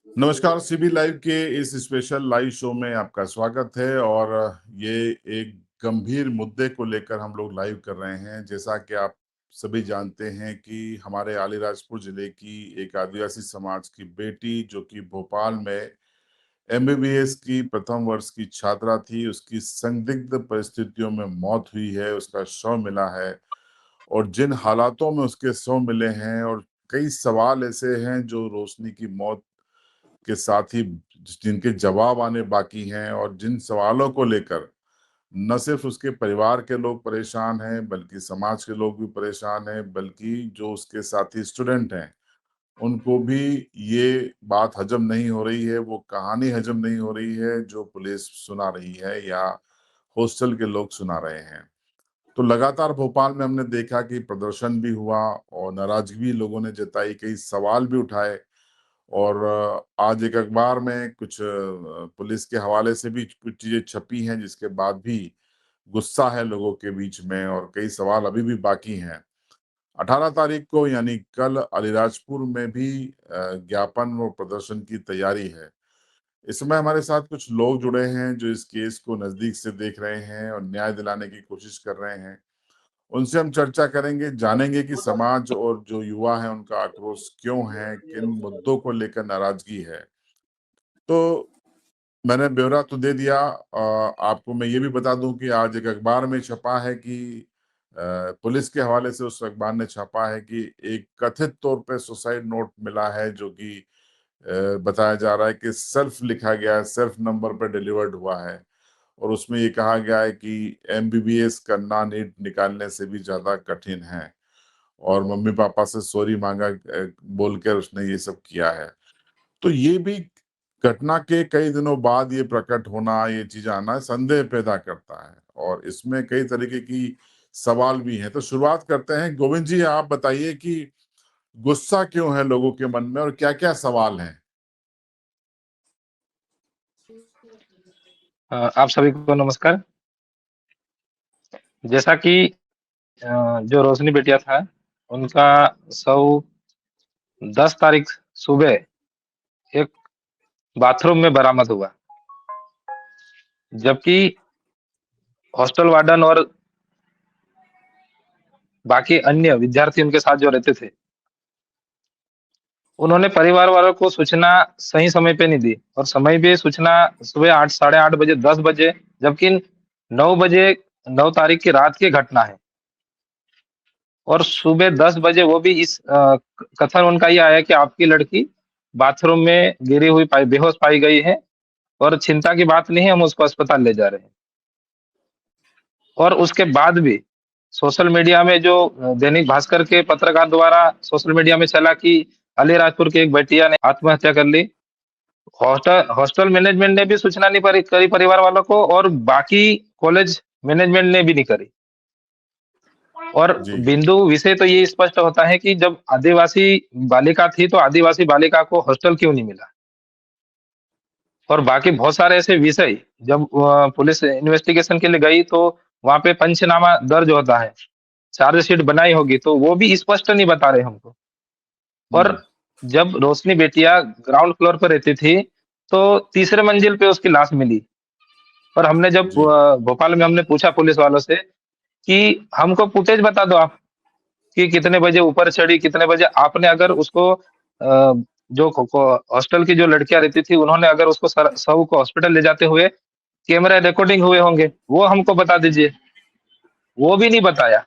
नमस्कार, CB live के इस स्पेशल लाइव शो में आपका स्वागत है। और ये एक गंभीर मुद्दे को लेकर हम लोग लाइव कर रहे हैं। जैसा कि आप सभी जानते हैं कि हमारे अलीराजपुर जिले की एक आदिवासी समाज की बेटी, जो कि भोपाल में एमबीबीएस की प्रथम वर्ष की छात्रा थी, उसकी संदिग्ध परिस्थितियों में मौत हुई है, उसका शव मिला है। और जिन हालातों में उसके शव मिले हैं, और कई सवाल ऐसे हैं जो रोशनी की मौत के साथ ही जिनके जवाब आने बाकी हैं, और जिन सवालों को लेकर न सिर्फ उसके परिवार के लोग परेशान हैं, बल्कि समाज के लोग भी परेशान हैं, बल्कि जो उसके साथी स्टूडेंट हैं उनको भी ये बात हजम नहीं हो रही है, वो कहानी हजम नहीं हो रही है जो पुलिस सुना रही है या हॉस्टल के लोग सुना रहे हैं। तो लगातार भोपाल में हमने देखा कि प्रदर्शन भी हुआ और नाराजगी भी लोगों ने जताई, कई सवाल भी उठाए। और आज एक अखबार में कुछ पुलिस के हवाले से भी कुछ चीजें छपी हैं, जिसके बाद भी गुस्सा है लोगों के बीच में और कई सवाल अभी भी बाकी हैं। 18 तारीख को यानी कल अलीराजपुर में भी ज्ञापन और प्रदर्शन की तैयारी है। इस समय हमारे साथ कुछ लोग जुड़े हैं जो इस केस को नजदीक से देख रहे हैं और न्याय दिलाने की कोशिश कर रहे हैं। उनसे हम चर्चा करेंगे, जानेंगे कि समाज और जो युवा है उनका आक्रोश क्यों है, किन मुद्दों को लेकर नाराजगी है। तो मैंने ब्यौरा तो दे दिया। आपको मैं ये भी बता दूं कि आज एक अखबार में छपा है कि पुलिस के हवाले से उस अखबार ने छापा है कि एक कथित तौर पे सुसाइड नोट मिला है, जो कि बताया जा रहा है कि सेल्फ लिखा गया है, सेल्फ नंबर पे डिलीवर्ड हुआ है। और उसमें ये कहा गया है कि एमबीबीएस करना नीट निकालने से भी ज्यादा कठिन है, और मम्मी पापा से सॉरी मांगा बोलकर उसने ये सब किया है। तो ये भी घटना के कई दिनों बाद ये प्रकट होना, ये चीज आना संदेह पैदा करता है, और इसमें कई तरीके की सवाल भी हैं। तो शुरुआत करते हैं। गोविंद जी, आप बताइए कि गुस्सा क्यों है लोगों के मन में और क्या क्या सवाल हैं। आप सभी को नमस्कार। जैसा कि जो रोशनी बेटिया था, उनका शव 10 तारीख सुबह एक बाथरूम में बरामद हुआ, जबकि हॉस्टल वार्डन और बाकी अन्य विद्यार्थी उनके साथ जो रहते थे, उन्होंने परिवार वालों को सूचना सही समय पे नहीं दी। और समय भी सूचना सुबह 8 साढ़े 8 बजे, 10 बजे, जबकि 9 बजे 9 तारीख की रात की घटना है। और सुबह 10 बजे वो भी इस कथन उनका ये आया कि आपकी लड़की बाथरूम में गिरी हुई बेहोश पाई गई है और चिंता की बात नहीं है, हम उसको अस्पताल ले जा रहे हैं। और उसके बाद भी सोशल मीडिया में जो दैनिक भास्कर के पत्रकार द्वारा सोशल मीडिया में चला कि अलीराजपुर की एक बेटिया ने आत्महत्या कर ली। हॉस्टल हॉस्टल मैनेजमेंट ने भी सूचना नहीं करी परिवार वालों को, और बाकी कॉलेज मैनेजमेंट ने भी नहीं करी। और जी। बिंदु विषय तो ये स्पष्ट होता है कि जब आदिवासी बालिका थी तो आदिवासी बालिका को हॉस्टल क्यों नहीं मिला। और बाकी बहुत सारे ऐसे विषय, जब पुलिस इन्वेस्टिगेशन के लिए गई तो वहां पे पंचनामा दर्ज होता है, चार्जशीट बनाई होगी, तो वो भी स्पष्ट नहीं बता रहे हमको। और हम्म। जब रोशनी बेटिया ग्राउंड फ्लोर पर रहती थी तो तीसरे मंजिल पे उसकी लाश मिली। और हमने जब जी। भोपाल में हमने पूछा पुलिस वालों से कि हमको फुटेज बता दो आप, कि कितने बजे ऊपर चढ़ी, कितने बजे आपने अगर उसको जो हॉस्टल की जो लड़कियां रहती थी, उन्होंने अगर उसको शव को हॉस्पिटल ले जाते हुए कैमरा रिकॉर्डिंग हुए होंगे, वो हमको बता दीजिए। वो भी नहीं बताया।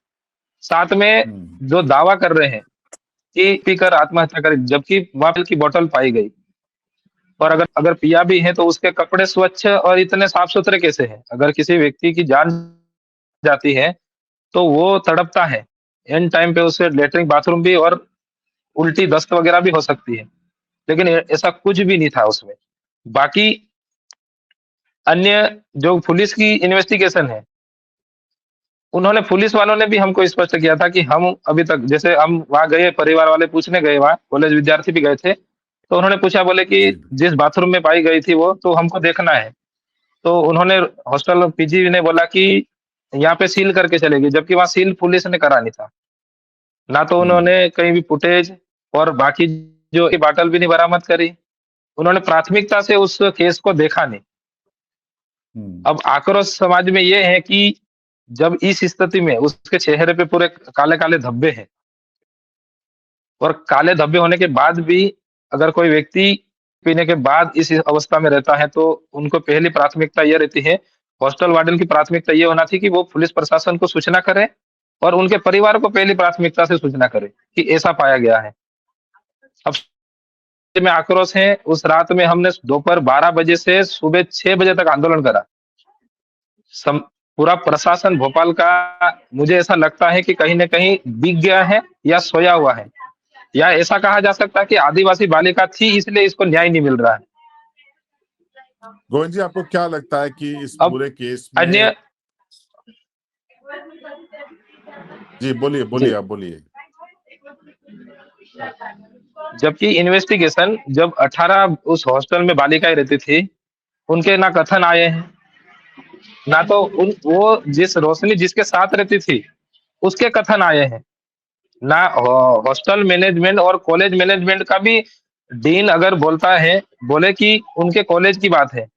साथ में हम्म। जो दावा कर रहे हैं कि पीकर आत्महत्या करी, जबकि वहां की बोतल पाई गई। और अगर अगर पिया भी है तो उसके कपड़े स्वच्छ और इतने साफ सुथरे कैसे हैं। अगर किसी व्यक्ति की जान जाती है तो वो तड़पता है, एंड टाइम पे उसे लेटरिन बाथरूम भी और उल्टी दस्त वगैरह भी हो सकती है। लेकिन ऐसा कुछ भी नहीं था उसमें। बाकी अन्य जो पुलिस की इन्वेस्टिगेशन है, उन्होंने पुलिस वालों ने भी हमको स्पष्ट किया था कि हम अभी तक, जैसे हम वहां गए, परिवार वाले पूछने गए, वहां कॉलेज विद्यार्थी भी गए थे, तो उन्होंने पूछा, बोले कि जी। जिस बाथरूम में पाई गई थी वो तो हमको देखना है। तो उन्होंने हॉस्टल पीजी ने बोला कि यहाँ पे सील करके चलेगी, जबकि वहां सील पुलिस ने करा नहीं था। ना तो हम्म। उन्होंने कहीं भी फुटेज और बाकी जो बाटल भी नहीं बरामद करी। उन्होंने प्राथमिकता से उस केस को देखा नहीं। अब आक्रोश समाज में ये है कि जब इस स्थिति में उसके चेहरे पे पूरे काले-काले धब्बे हैं और काले धब्बे होने के बाद भी अगर कोई व्यक्ति पीने के बाद इस अवस्था में रहता है, तो उनको पहली प्राथमिकता ये रहती है, हॉस्टल वार्डन की प्राथमिकता ये होना चाहिए कि वो पुलिस प्रशासन को सूचना करे और उनके परिवार को पहली प्राथमिकता से सूचना करे कि ऐसा पाया गया है। अब में आक्रोश है, उस रात में हमने दोपहर 12 बजे से सुबह 6 बजे तक आंदोलन करा। सम पूरा प्रशासन भोपाल का मुझे ऐसा लगता है कि कहीं न कहीं बिक गया है या सोया हुआ है। या ऐसा कहा जा सकता है कि आदिवासी बालिका थी इसलिए इसको न्याय नहीं मिल रहा है। गोविंद जी, आपको क्या लगता है कि इस अब पूरे केस में? अन्य जी बोलिए, जी, बोलिए, आप बोलिए। जबकि इन्वेस्टिगेशन जब 18 उस हॉस्टल में बालिकाएँ रहती थी, उनके ना कथन आए हैं, ना तो उन वो जिस रोशनी जिसके साथ रहती थी, उसके कथन आए हैं। ना हॉस्टल मैनेजमेंट और कॉलेज मैनेजमेंट का भी डीन अगर बोलता है, बोले कि उनके कॉलेज की बात है,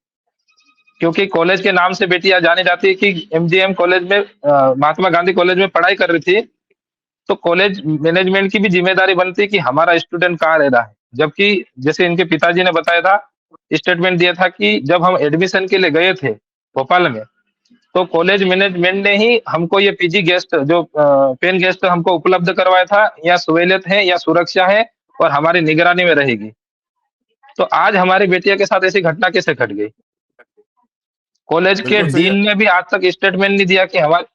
क्योंकि कॉलेज के नाम से बेटियाँ जानी जाती है कि एमजीएम कॉलेज में महात्मा गांधी कॉलेज में पढ़ाई कर रही थी, तो कॉलेज मैनेजमेंट की भी ज़िम्मेदारी बनती है कि हमारा स्टूडेंट कहाँ रह रहा है। जबकि जैसे इनके पिताजी ने बताया था, स्टेटमेंट दिया था कि जब हम एडमिशन के लिए गए थे भोपाल में, तो कॉलेज मैनेजमेंट ने ही हमको ये पीजी गेस्ट जो पेन गेस्ट हमको उपलब्ध करवाया था, या सहूलियत है या सुरक्षा है और हमारी निगरानी में रहेगी। तो आज हमारी बेटिया के साथ ऐसी घटना कैसे घट गई? कॉलेज के बिल्कुल सही है। डीन ने भी आज तक स्टेटमेंट नहीं दिया कि हमारे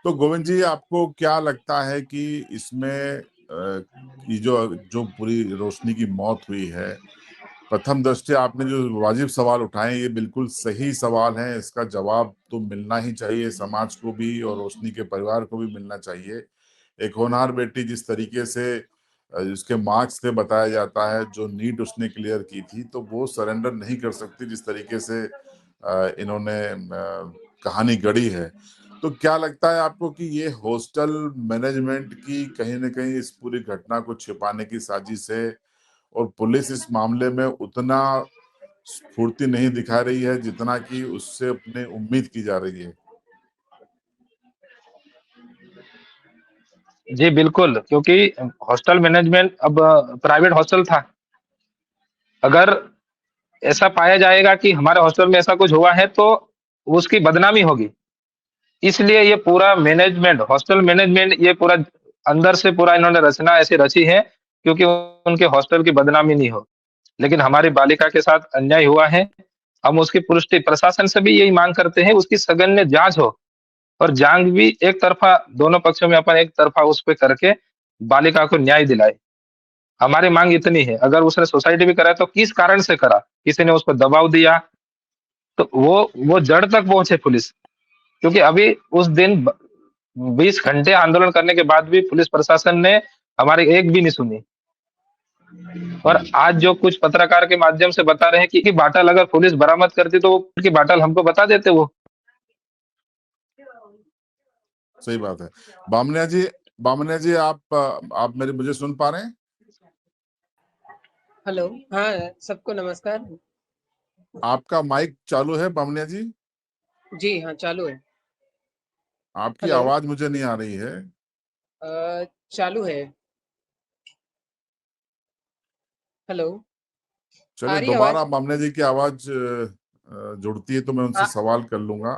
तो गोविंद जी, आपको क्या लगता है कि इसमें ये जो जो पूरी रोशनी की मौत हुई है, प्रथम दृष्टया आपने जो वाजिब सवाल उठाए, ये बिल्कुल सही सवाल हैं। इसका जवाब तो मिलना ही चाहिए, समाज को भी और रोशनी के परिवार को भी मिलना चाहिए। एक होनहार बेटी जिस तरीके से उसके मार्क्स से बताया जाता है, जो नीट उसने क्लियर की थी, तो वो सरेंडर नहीं कर सकती जिस तरीके से इन्होंने कहानी गढ़ी है। तो क्या लगता है आपको कि ये हॉस्टल मैनेजमेंट की कहीं न कहीं इस पूरी घटना को छिपाने की साजिश है और पुलिस इस मामले में उतना स्फूर्ति नहीं दिखा रही है जितना कि उससे अपने उम्मीद की जा रही है? जी बिल्कुल, क्योंकि हॉस्टल मैनेजमेंट अब प्राइवेट हॉस्टल था। अगर ऐसा पाया जाएगा कि हमारे हॉस्टल में ऐसा कुछ हुआ है, तो उसकी बदनामी होगी। इसलिए ये पूरा मैनेजमेंट, हॉस्टल मैनेजमेंट ये पूरा अंदर से पूरा इन्होंने रचना ऐसी रची है, क्योंकि उनके हॉस्टल की बदनामी नहीं हो। लेकिन हमारी बालिका के साथ अन्याय हुआ है, हम उसकी पुष्टि प्रशासन से भी यही माँग करते हैं, उसकी सघन जाँच हो और जाँच भी एक तरफ़ा दोनों पक्षों में अपन एक तरफ़ा उस पे करके बालिका को न्याय दिलाए। हमारी माँग इतनी है, अगर उसने सुसाइड भी करा है तो किस कारण से करा? किसी ने उसको दबाव दिया, तो वो जड़ तक पहुँचे पुलिस। क्योंकि अभी उस दिन 20 घंटे आंदोलन करने के बाद भी पुलिस प्रशासन ने हमारी एक भी नहीं सुनी। और हुँ, आज जो कुछ पत्रकार के माध्यम से बता रहे हैं कि बाटल अगर पुलिस बरामद करती तो वो की बाटल हमको बता देते वो। सही बात है। बामनिया जी, आप मेरी मुझे सुन पा रहे हैं? हेलो, हाँ, सबको नमस्कार। आपका माइक चालू है बामनिया जी? जी हाँ, चालू है। आपकी हेलो, आवाज़ मुझे नहीं आ रही है। चालू है। हेलो, आ चलिए, रही है दोबारा आवाज़? बामनिया जी की आवाज़ जुड़ती है तो मैं उनसे आ सवाल कर लूँगा।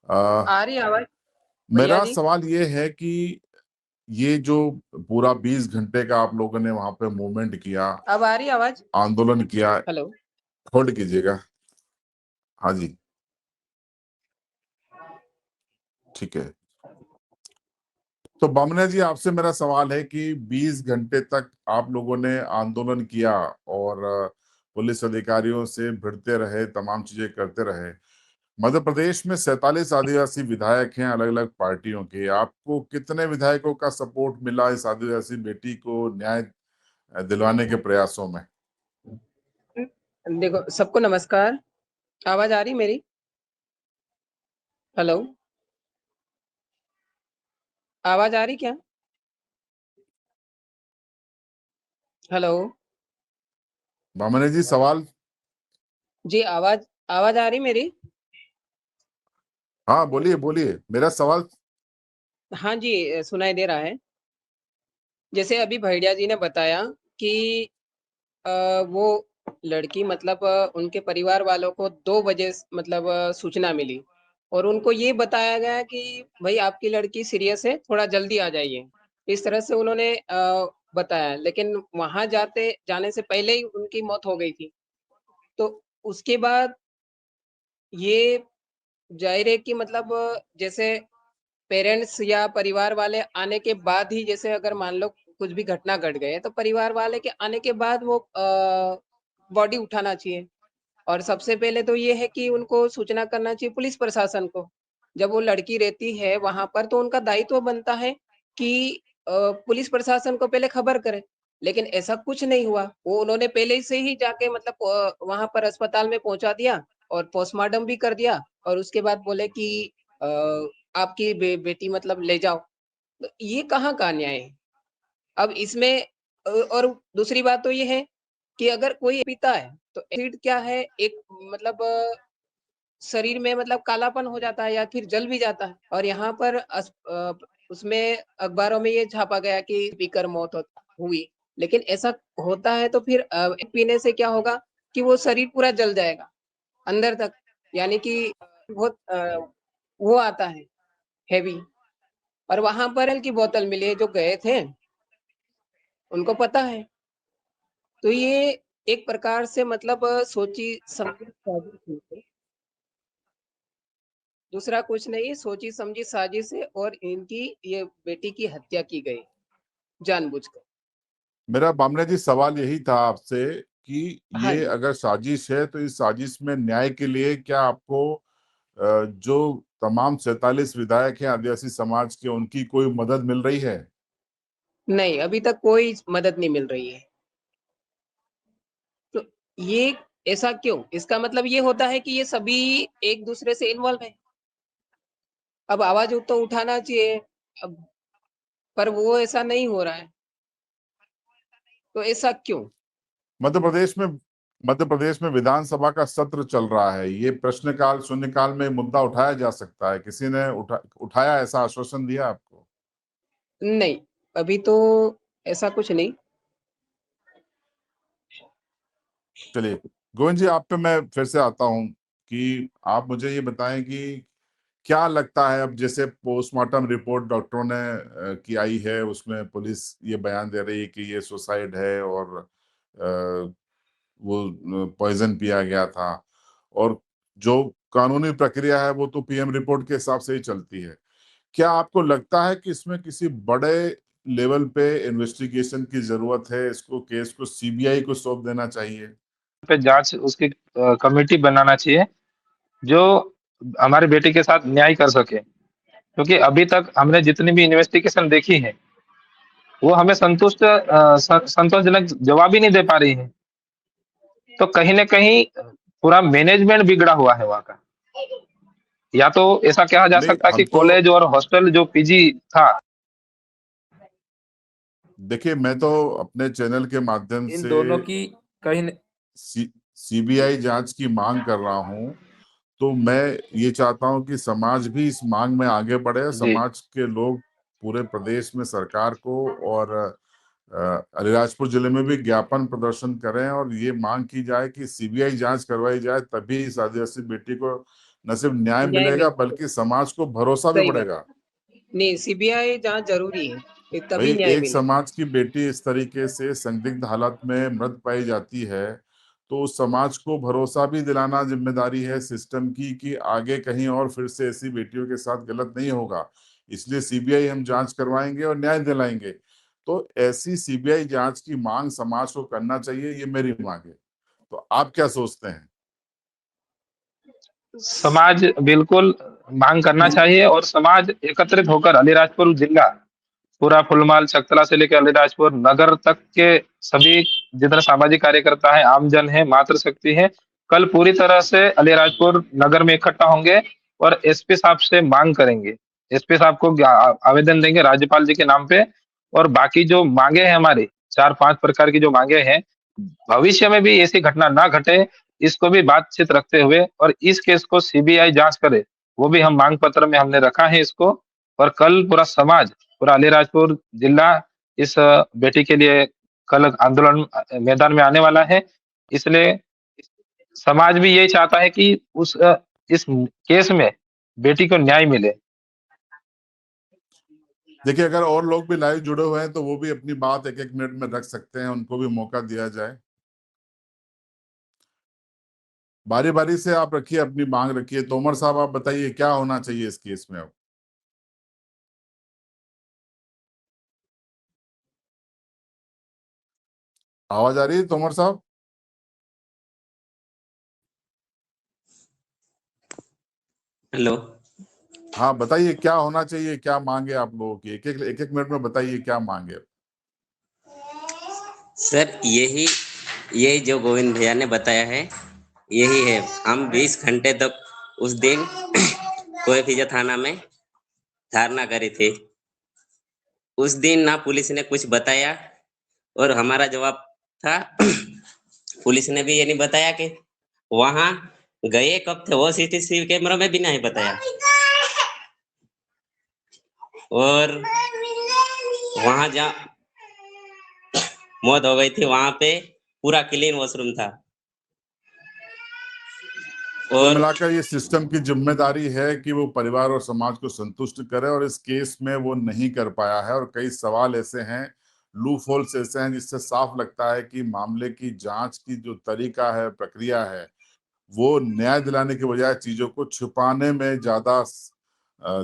अ, आ रही है आवाज़ भैया मेरा जी? सवाल ये है कि ये जो पूरा 20 घंटे का आप लोगों ने वहाँ पे मूवमेंट किया, अब आ रही है आवाज़? आंदोलन किया, हेलो, होल्ड कीजिएगा। हाँ जी, ठीक है। तो बामनिया जी, आपसे मेरा सवाल है कि 20 घंटे तक आप लोगों ने आंदोलन किया और पुलिस अधिकारियों से भिड़ते रहे, तमाम चीजें करते रहे। मध्य प्रदेश में 47 आदिवासी विधायक हैं अलग-अलग पार्टियों के। आपको कितने विधायकों का सपोर्ट मिला इस आदिवासी बेटी को न्याय दिलवाने के प्रयासों में? देखो सबको नमस्कार। आवाज़ आ रही मेरी? हेलो, आवाज़ आ रही क्या? हेलो, भामरे जी सवाल। जी, आवाज आवाज आ रही मेरी? हाँ बोलिए बोलिए, मेरा सवाल। हाँ जी, सुनाई दे रहा है। जैसे अभी भैया जी ने बताया कि वो लड़की मतलब उनके परिवार वालों को 2 बजे मतलब सूचना मिली और उनको ये बताया गया कि भाई आपकी लड़की सीरियस है, थोड़ा जल्दी आ जाइए। इस तरह से उन्होंने बताया, लेकिन वहाँ जाने से पहले ही उनकी मौत हो गई थी। तो उसके बाद ये ज़ाहिर है कि मतलब जैसे पेरेंट्स या परिवार वाले आने के बाद ही, जैसे अगर मान लो कुछ भी घटना घट गई है, तो परिवार वाले के आने के बाद वो बॉडी उठाना चाहिए। और सबसे पहले तो ये है कि उनको सूचना करना चाहिए पुलिस प्रशासन को। जब वो लड़की रहती है वहाँ पर, तो उनका दायित्व बनता है कि पुलिस प्रशासन को पहले खबर करें। लेकिन ऐसा कुछ नहीं हुआ। वो उन्होंने पहले से ही जाके मतलब वहाँ पर अस्पताल में पहुँचा दिया और पोस्टमार्टम भी कर दिया और उसके बाद बोले कि अ, आपकी बेटी मतलब ले जाओ। तो ये कहाँ का न्याय है? अब इसमें और दूसरी बात तो ये है कि अगर कोई पीता है, तो एसिड क्या है, एक मतलब शरीर में मतलब कालापन हो जाता है या फिर जल भी जाता है। और यहाँ पर उसमें अखबारों में ये छापा गया कि पीकर मौत हुई। लेकिन ऐसा होता है तो फिर पीने से क्या होगा कि वो शरीर पूरा जल जाएगा अंदर तक, यानी कि बहुत वो आता है हेवी। और वहां पर की बोतल मिली है, जो गए थे उनको पता है। तो ये एक प्रकार से मतलब सोची समझी साजिश है। दूसरा कुछ नहीं, सोची समझी साजिश है और इनकी ये बेटी की हत्या की गई जानबूझकर। मेरा भामरे जी सवाल यही था आपसे कि हाँ ये जी। अगर साजिश है तो इस साजिश में न्याय के लिए क्या आपको जो तमाम 47 विधायक हैं आदिवासी समाज के, उनकी कोई मदद मिल रही है? नहीं, अभी तक कोई मदद नहीं मिल रही है। तो ये ऐसा क्यों? इसका मतलब ये होता है कि ये सभी एक दूसरे से इन्वॉल्व है। अब आवाज तो उठाना चाहिए, अब पर वो ऐसा नहीं हो रहा है। तो ऐसा क्यों? मध्य प्रदेश में मध्य प्रदेश में विधानसभा का सत्र चल रहा है, ये प्रश्नकाल शून्यकाल में मुद्दा उठाया जा सकता है। किसी ने उठाया, ऐसा आश्वासन दिया आपको? नहीं, अभी तो ऐसा कुछ नहीं। चलिए गोविंद जी, आप पे मैं फिर से आता हूं कि आप मुझे ये बताएं कि क्या लगता है, अब जैसे पोस्टमार्टम रिपोर्ट डॉक्टरों ने की आई है, उसमें पुलिस ये बयान दे रही है कि ये सुसाइड है और वो पॉइजन पिया गया था, और जो कानूनी प्रक्रिया है वो तो पीएम रिपोर्ट के हिसाब से ही चलती है। क्या आपको लगता है कि इसमें किसी बड़े लेवल पे इन्वेस्टिगेशन की जरूरत है, इसको केस को सीबीआई को सौंप देना चाहिए? पे जांच उसकी कमेटी बनाना चाहिए जो हमारे बेटे के साथ न्याय कर सके, क्योंकि अभी तक हमने जितनी भी इन्वेस्टिगेशन देखी है वो हमें संतोषजनक जवाब ही नहीं दे पा रही है। तो कहीं न कहीं पूरा मैनेजमेंट बिगड़ा हुआ है वहाँ का। या तो ऐसा कहा जा नहीं, सकता है कि हम तो कॉलेज और हॉस्टल जो पीजी था, देखिए, मैं तो अपने चैनल के माध्यम इन से दोनों की कहीं न सीबीआई जांच की मांग कर रहा हूं। तो मैं ये चाहता हूं कि समाज भी इस मांग में आगे बढ़े, जी, समाज के लोग पूरे प्रदेश में सरकार को और अलीराजपुर जिले में भी ज्ञापन प्रदर्शन करें और ये मांग की जाए कि सीबीआई जांच करवाई जाए, तभी इस आदिवासी बेटी को न सिर्फ न्याय न्याय मिलेगा मिल बल्कि समाज को भरोसा भी सही बात। बढ़ेगा। नहीं, सीबीआई जाँच ज़रूरी है, ये भाई, तभी न्याय एक मिलेगा। समाज की बेटी इस तरीके से संदिग्ध हालत में मृत पाई जाती है, तो उस समाज को भरोसा भी दिलाना जिम्मेदारी है सिस्टम की कि आगे कहीं और फिर से ऐसी बेटियों के साथ गलत नहीं होगा। इसलिए सीबीआई हम जांच करवाएंगे और न्याय दिलाएंगे। तो ऐसी सीबीआई जांच की मांग समाज को करना चाहिए, ये मेरी मांग है। तो आप क्या सोचते हैं? समाज बिल्कुल मांग करना चाहिए और समाज एकत्रित होकर अलीराजपुर जिला, पूरा फुलमाल चकतला से लेकर अलीराजपुर नगर तक के सभी जितने सामाजिक कार्यकर्ता है, आमजन है, मातृशक्ति है, कल पूरी तरह से अलीराजपुर नगर में इकट्ठा होंगे और एसपी साहब से मांग करेंगे। एसपी साहब को आवेदन देंगे राज्यपाल जी के नाम पे और बाकी जो मांगे हैं हमारी 4-5 प्रकार की जो मांगे हैं, भविष्य में भी ऐसी घटना ना घटे, इसको भी बातचीत रखते हुए और इस केस को सीबीआई जांच करे, वो भी हम मांग पत्र में हमने रखा है इसको। और कल पूरा समाज, पूरा अलीराजपुर जिला इस बेटी के लिए कल आंदोलन मैदान में आने वाला है। इसलिए समाज भी यही चाहता है कि इस केस में बेटी को न्याय मिले। देखिए, अगर और लोग भी लाइव जुड़े हुए हैं तो वो भी अपनी बात 1-1 मिनट में रख सकते हैं, उनको भी मौका दिया जाए। बारी बारी से आप रखिए, अपनी मांग रखिए। तोमर साहब, आप बताइए क्या होना चाहिए इस केस में अब? आवाज आ रही है तोमर साहब? हेलो। हाँ, बताइए क्या होना चाहिए, क्या मांगे आप लोगों की? एक एक मिनट में बताइए क्या मांगे। सर यही जो गोविंद भैया ने बताया है यही है। हम 20 घंटे तक उस दिन कोएफिजा थाना में धरना करे थे। उस दिन ना पुलिस ने कुछ बताया और हमारा जवाब था पुलिस ने भी ये नहीं बताया कि वहां गए कब थे, वो सीसीटीवी कैमरा में भी नहीं बताया। और वहां जहाँ मौत हो गई थी वहां पे पूरा क्लीन वॉशरूम था। कुल और मिलाकर ये सिस्टम की जिम्मेदारी है कि वो परिवार और समाज को संतुष्ट करे, और इस केस में वो नहीं कर पाया है। और कई सवाल ऐसे हैं, लूप होल्स ऐसे हैं, जिससे साफ लगता है कि मामले की जांच की जो तरीका है, प्रक्रिया है, वो न्याय दिलाने के बजाय चीजों को छुपाने में ज्यादा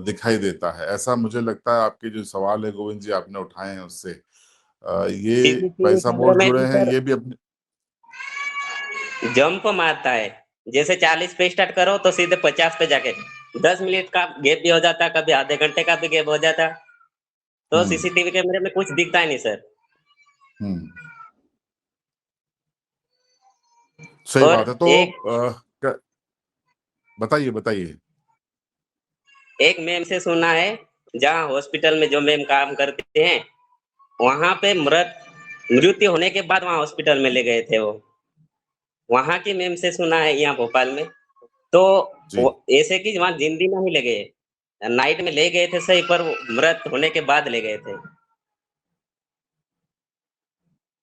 दिखाई देता है। ऐसा मुझे लगता है। आपके जो सवाल है गोविंद जी आपने उठाए हैं उससे ये सीसीटीवी पैसा कैमरे बोल में जुड़े भी हैं, सर ये भी अपने। जंप मारता है। जैसे 40 पे स्टार्ट करो तो सीधे 50 पे जाके 10 मिनट का गैप भी हो जाता, कभी आधे घंटे का भी गैप हो जाता। तो हम्म सीसीटीवी कैमरे में कुछ दिखता ही नहीं सर। हम्म सही और बात है। तो एक बताइए बताइए। एक मैम से सुना है, जहाँ हॉस्पिटल में जो मैम काम करते हैं वहां पे मृत्यु होने के बाद वहां हॉस्पिटल में ले गए थे वो। वहां की मैम से सुना है यहाँ भोपाल में। तो जी, ऐसे कि वहां जिंदा नहीं ले गए, नाइट में ले गए थे सही, पर वो मृत होने के बाद ले गए थे।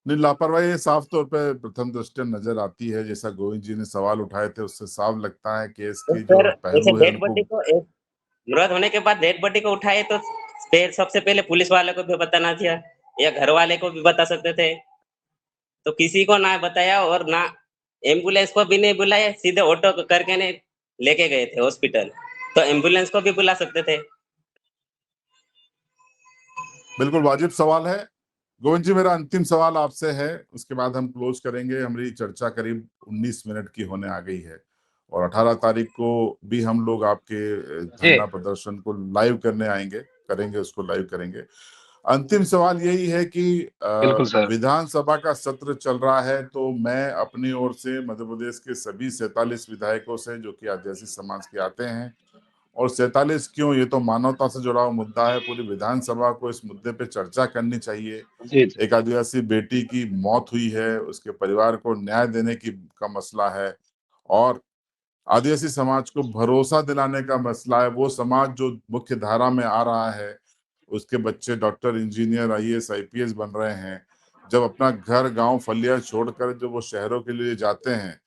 नहीं, लापरवाही साफ तौर पे प्रथम दृष्टया नजर आती है। जैसा गोविंद जी ने सवाल उठाए थे उससे साफ लगता है कि तो इसके जो सर ऐसे पहलू है डेड उनको। बॉडी को मृत होने के बाद डेड बॉडी को उठाए तो फिर सबसे पहले पुलिस वाले को भी बताना चाहिए या घर वाले को भी बता सकते थे। तो किसी को ना बताया और ना एम्बुलेंस को भी नहीं बुलाया, सीधे ऑटो करके ने लेके गए थे हॉस्पिटल। तो एम्बुलेंस को भी बुला सकते थे। बिल्कुल वाजिब सवाल है। गोविंद जी, मेरा अंतिम सवाल आपसे है, उसके बाद हम क्लोज करेंगे। हमारी चर्चा करीब 19 मिनट की होने आ गई है, और 18 तारीख को भी हम लोग आपके जी, धरना प्रदर्शन को लाइव करने आएंगे, करेंगे, उसको लाइव करेंगे। अंतिम सवाल यही है कि बिल्कुल सर। विधानसभा का सत्र चल रहा है, तो मैं अपनी ओर से मध्य प्रदेश के सभी 47 विधायकों से, जो कि आदिवासी समाज के आते हैं, और 47 क्यों, ये तो मानवता से जुड़ा हुआ मुद्दा है, पूरी विधानसभा को इस मुद्दे पे चर्चा करनी चाहिए। जी, जी। एक आदिवासी बेटी की मौत हुई है, उसके परिवार को न्याय देने की का मसला है, और आदिवासी समाज को भरोसा दिलाने का मसला है। वो समाज जो मुख्य धारा में आ रहा है, उसके बच्चे डॉक्टर, इंजीनियर, आईएएस, आईपीएस बन रहे हैं। जब अपना घर, गांव, फलिया छोड़कर जब वो शहरों के लिए जाते हैं,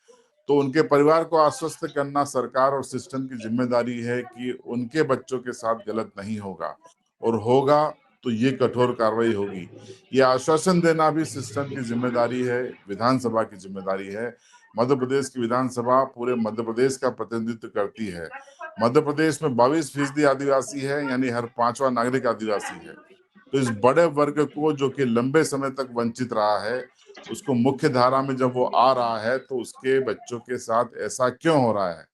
तो उनके परिवार को आश्वस्त करना सरकार और सिस्टम की जिम्मेदारी है कि उनके बच्चों के साथ गलत नहीं होगा, और होगा तो ये कठोर कार्रवाई होगी। ये आश्वासन देना भी सिस्टम की जिम्मेदारी है, विधानसभा की जिम्मेदारी है। मध्य प्रदेश की विधानसभा पूरे मध्य प्रदेश का प्रतिनिधित्व करती है। मध्य प्रदेश में 22% आदिवासी है, यानी हर 5वां नागरिक आदिवासी है। तो इस बड़े वर्ग को, जो कि लंबे समय तक वंचित रहा है, उसको मुख्य धारा में जब वो आ रहा है, तो उसके बच्चों के साथ ऐसा क्यों हो रहा है,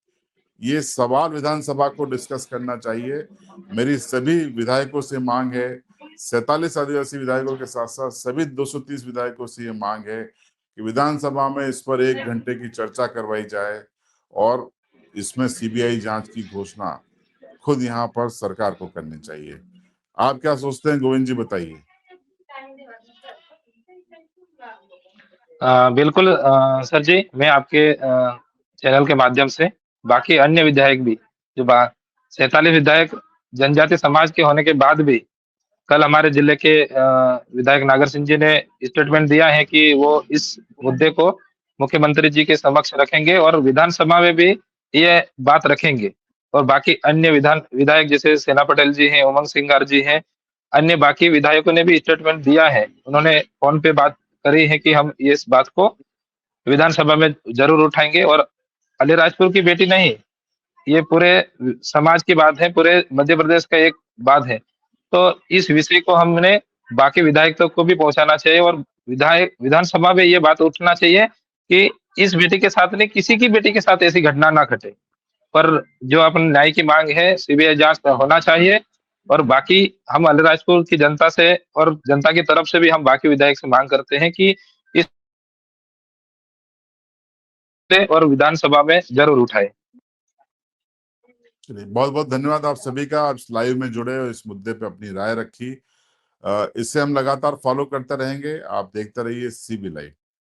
ये सवाल विधानसभा को डिस्कस करना चाहिए। मेरी सभी विधायकों से मांग है, 47 आदिवासी विधायकों के साथ साथ सभी 230 विधायकों से ये मांग है कि विधानसभा में इस पर 1 घंटे की चर्चा करवाई जाए, और इसमें सीबीआई जांच की घोषणा खुद यहाँ पर सरकार को करनी चाहिए। आप क्या सोचते हैं गोविंद जी, बताइए। बिल्कुल सर जी, मैं आपके चैनल के माध्यम से बाकी अन्य विधायक भी जो 47 विधायक जनजाति समाज के होने के बाद भी कल हमारे जिले के विधायक नागर सिंह जी ने स्टेटमेंट दिया है कि वो इस मुद्दे को मुख्यमंत्री जी के समक्ष रखेंगे और विधानसभा में भी ये बात रखेंगे। और बाकी अन्य विधायक जैसे सेना पटेल जी हैं, उमंग सिंगार जी हैं, अन्य बाकी विधायकों ने भी स्टेटमेंट दिया है। उन्होंने फ़ोन पे बात करी है कि हम ये इस बात को विधानसभा में ज़रूर उठाएँगे और अलीराजपुर की बेटी नहीं, ये पूरे समाज की बात है, पूरे मध्य प्रदेश का एक बात है। तो इस विषय को हमने बाकी विधायक तक को भी पहुँचाना चाहिए और विधानसभा में ये बात उठना चाहिए कि इस बेटी के साथ नहीं, किसी की बेटी के साथ ऐसी घटना ना घटे। पर जो अपन न्याय की माँग है, सीबीआई जाँच होना चाहिए और बाकी हम अलीराजपुर की जनता से और जनता की तरफ से भी हम बाकी विधायक से माँग करते हैं कि इस और विधानसभा में ज़रूर उठाएँ। चलिए, बहुत-बहुत धन्यवाद आप सभी का। आप इस लाइव में जुड़े और इस मुद्दे पे अपनी राय रखी। इससे हम लगातार फॉलो करते रहेंगे। आप देखते रहिए सीबी लाइव।